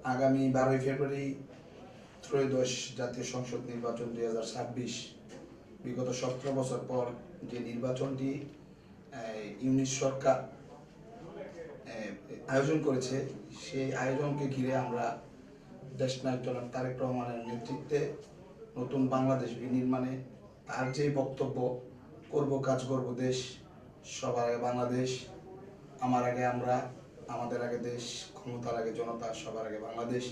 আগামী 12ই ফেব্রুয়ারি ত্রয়োদশ জাতীয় সংসদ নির্বাচন 2026 বিগত 17 বছর পর যে নির্বাচনটি ইউনিট সরকার আয়োজন করেছে, সেই আয়োজনকে ঘিরে আমরা দেশনায়ক জনাব তারেক রহমানের নেতৃত্বে নতুন বাংলাদেশ বিনির্মাণে তার যে বক্তব্য, করব কাজ করব দেশ, সবার আগে বাংলাদেশ, আমার আগে আমরা, আমাদের আগে দেশ, ক্ষমতার আগে জনতা, সবার আগে বাংলাদেশ,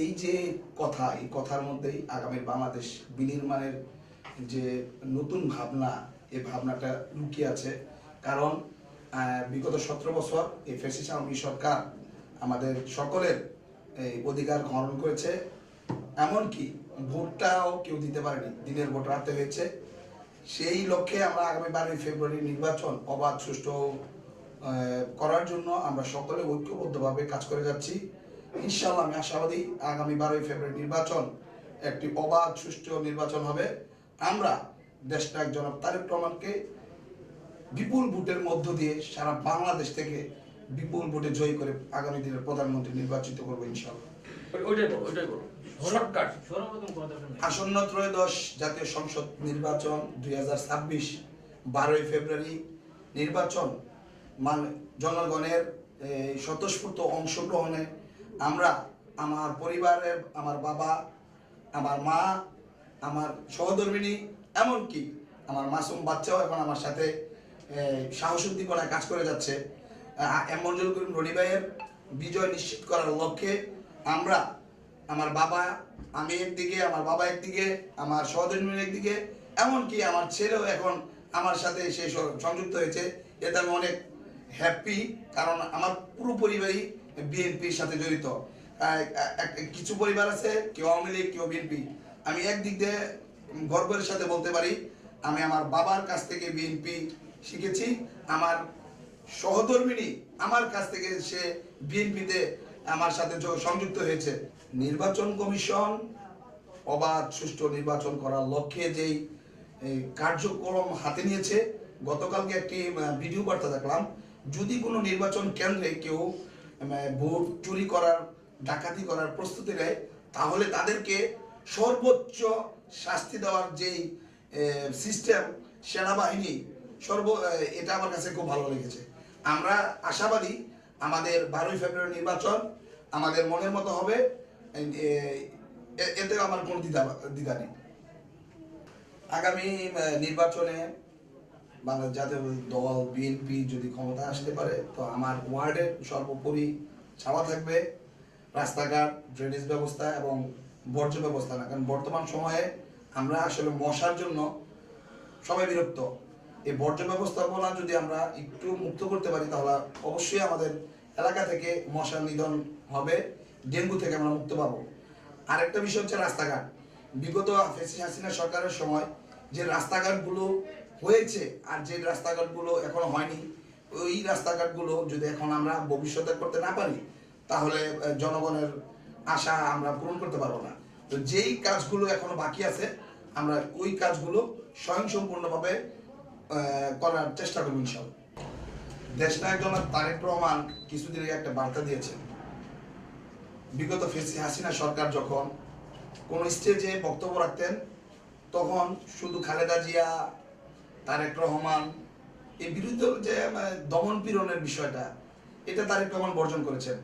এই যে কথা, এই কথার মধ্যেই আগামী বাংলাদেশ বিনির্মাণের যে নতুন ভাবনা, এই ভাবনাটা লুকিয়ে আছে। কারণ বিগত 17 বছর এই ফ্যাসিস্ট আওয়ামী সরকার আমাদের সকলের এই অধিকার হরণ করেছে, এমনকি ভোটটাও কেউ দিতে পারেনি, দিনের ভোট রাতে হয়েছে। সেই লক্ষ্যে আমরা আগামী 12ই ফেব্রুয়ারি নির্বাচন অবাধ সুষ্ঠু করার জন্য আমরা সকলে ঐক্যবদ্ধভাবে কাজ করে যাচ্ছি। ইনশাআল্লাহ আমি আশাবাদী আগামী 12ই ফেব্রুয়ারি নির্বাচন একটি অবাধ সুষ্ঠু নির্বাচন হবে। আমরা দেশনায়ক জনাব তারেক রহমানকে বিপুল ভোটের মধ্য দিয়ে সারা বাংলাদেশ থেকে বিপুল ভোটে জয়ী করে আগামী দিনের প্রধানমন্ত্রী নির্বাচিত করবো ইনশাআল্লাহ। আসন্ন ত্রয়োদশ জাতীয় সংসদ নির্বাচন 2026 12ই ফেব্রুয়ারি নির্বাচন জনগণের স্বতঃস্ফূর্ত অংশগ্রহণে আমরা, আমার পরিবারের, আমার বাবা, আমার মা, আমার সহধর্মিণী, এমনকি আমার মাসুম বাচ্চাও এখন আমার সাথে সাহসোদ্দীপনায় কাজ করে যাচ্ছে। মঞ্জুর করিম রনি ভাইয়ের বিজয় নিশ্চিত করার লক্ষ্যে আমরা, আমার বাবা, আমি একদিকে, আমার বাবা একদিকে, আমার সহধর্মিণী একদিকে, এমনকি আমার ছেলেও এখন আমার সাথে সে সংযুক্ত হয়েছে। এতে আমি অনেক হ্যাপি, কারণ আমার পুরো পরিবারই বিএনপির সাথে জড়িত। কিছু পরিবার আছে কেউ আওয়ামী লীগ, কেউ বিএনপি। আমি একদিক দিয়ে গর্বের সাথে বলতে পারি আমি আমার বাবার কাছ থেকে বিএনপি শিখেছি, আমার সহধর্মিণী আমার কাছ থেকে সে বিএনপিতে আমার সাথে সংযুক্ত হয়েছে। নির্বাচন কমিশন অবাধ সুষ্ঠু নির্বাচন করার লক্ষ্যে যেই কার্যক্রম হাতে নিয়েছে, গতকালকে একটি ভিডিও বার্তা দেখলাম, যদি কোনো নির্বাচন কেন্দ্রে কেউ ভোট চুরি করার, ডাকাতি করার প্রস্তুতি নেয়, তাহলে তাদেরকে সর্বোচ্চ শাস্তি দেওয়ার যেই সিস্টেম সেনাবাহিনী এটা আমার কাছে খুব ভালো লেগেছে। আমরা আশাবাদী আমাদের 12ই ফেব্রুয়ারি নির্বাচন আমাদের মনের মতো হবে, এতে আমার কোনো দ্বিধা নেই। আগামী নির্বাচনে বাংলাদেশ জাতীয় দল বিএনপি যদি ক্ষমতা আসতে পারে, তো আমার ওয়ার্ডের সর্বোপরি ছাওয়া থাকবে রাস্তাঘাট, ড্রেনেজ ব্যবস্থা এবং বর্জ্য ব্যবস্থা না। কারণ বর্তমান সময়ে আমরা আসলে মশার জন্য সবাই বিরক্ত। এই বর্জ্য ব্যবস্থাপনা যদি আমরা একটু মুক্ত করতে পারি, তাহলে অবশ্যই আমাদের এলাকা থেকে মশার নিধন হবে, ডেঙ্গু থেকে আমরা মুক্ত পাবো। আরেকটা বিষয় হচ্ছে রাস্তাঘাট। বিগত ফ্যাসিস্ট হাসিনা সরকারের সময় যে রাস্তাঘাটগুলো হয়েছে আর যে রাস্তাঘাটগুলো এখনো হয়নি, ওই রাস্তাঘাটগুলো যদি এখন আমরা ভবিষ্যতে করতে না পারি, তাহলে জনগণের আশা আমরা পূরণ করতে পারবো না। তো যেই কাজগুলো এখনো বাকি আছে, আমরা ওই কাজগুলো স্বয়ংসম্পূর্ণভাবে করার চেষ্টা করব ইনশাআল্লাহ। দেশনায়ক জনাব তারেক রহমান কিছুদিন আগে একটা বার্তা দিয়েছেন। বিগত ফ্যাসিস্ট হাসিনা সরকার যখন কোন স্টেজে বক্তব্য রাখতেন, তখন শুধু খালেদা জিয়া, তারেক রহমান, এই বিরুদ্ধে যে দমন পীড়নের বিষয়টা, এটা তারেক রহমান বর্জন করেছেন।